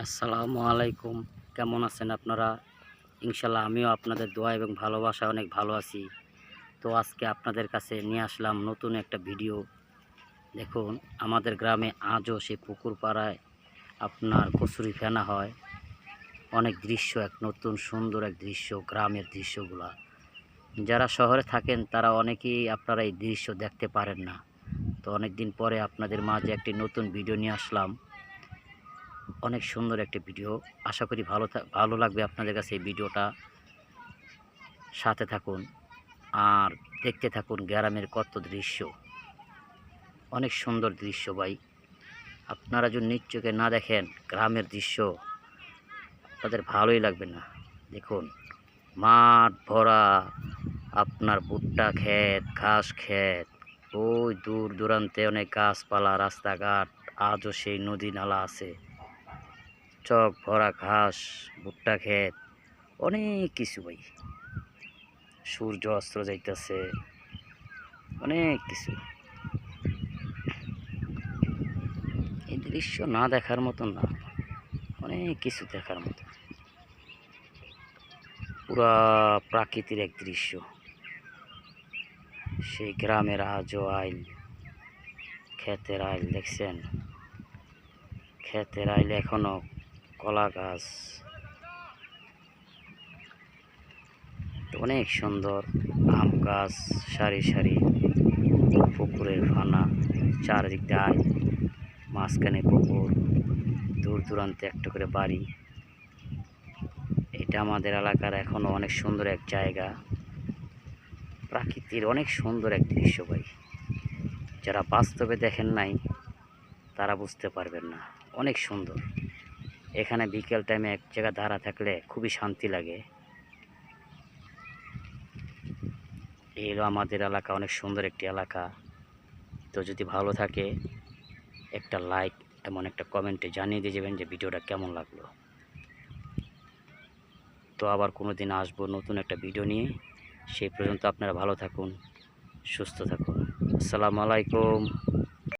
আসসালামু আলাইকুম। কেমন আছেন আপনারা? ইনশাল্লাহ আমিও আপনাদের দোয়া এবং ভালোবাসায় অনেক ভালো আছি। তো আজকে আপনাদের কাছে নিয়ে আসলাম নতুন একটা ভিডিও। দেখুন, আমাদের গ্রামে আজও সেই পুকুর পাড়ায় আপনার কচুরি ফেনা হয়। অনেক দৃশ্য, এক নতুন সুন্দর এক দৃশ্য, গ্রামের দৃশ্যগুলা। যারা শহরে থাকেন তারা অনেকেই আপনারা এই দৃশ্য দেখতে পারেন না। তো অনেক দিন পরে আপনাদের মাঝে একটি নতুন ভিডিও নিয়ে আসলাম। অনেক সুন্দর একটি ভিডিও, আশা করি ভালো লাগবে আপনাদের কাছে এই ভিডিওটা। সাথে থাকুন আর দেখতে থাকুন গ্রামের কত দৃশ্য, অনেক সুন্দর দৃশ্য ভাই। আপনারা যদি নিজ চোখে না দেখেন গ্রামের দৃশ্য, তাদের ভালোই লাগবে না। দেখুন, মাঠ ভরা আপনার ভুট্টা ক্ষেত, ঘাস ক্ষেত, ওই দূর দূরান্তে অনেক গাছপালা, রাস্তাঘাট, আজও সেই নদী নালা আছে, চক ভরা ঘাস, ভুট্টা ক্ষেত, অনেক কিছু ভাই। সূর্য অস্ত যাইতেছে, অনেক কিছু। এই দৃশ্য না দেখার মতন না, অনেক কিছু দেখার মতো। পুরা প্রাকৃতিক এক দৃশ্য। সেই গ্রামের আজও আইল, ক্ষেতের আইল দেখছেন, ক্ষেতের আইল এখনো কলা গাছ, অনেক সুন্দর আম গাছ, সারি সারি, পুকুরের ফানা, চারিদিক দিয়ে আইল, মাঝখানে পুকুর, দূর দূরান্তে একটা করে বাড়ি। এটা আমাদের এলাকার এখনো অনেক সুন্দর এক জায়গা, প্রাকৃতির অনেক সুন্দর এক দৃশ্য ভাই। যারা বাস্তবে দেখেন নাই তারা বুঝতে পারবেন না, অনেক সুন্দর। এখানে বিকেল টাইমে এক জায়গায় দাঁড়া থাকলে খুবই শান্তি লাগে। এই হলো আমাদের এলাকা, অনেক সুন্দর একটি এলাকা। তো যদি ভালো থাকে একটা লাইক এমন একটা কমেন্টে জানিয়ে দিয়ে যাবেন যে ভিডিওটা কেমন লাগলো। তো আবার কোনো দিন আসবো নতুন একটা ভিডিও নিয়ে। সেই পর্যন্ত আপনারা ভালো থাকুন, সুস্থ থাকুন। আসসালামু আলাইকুম।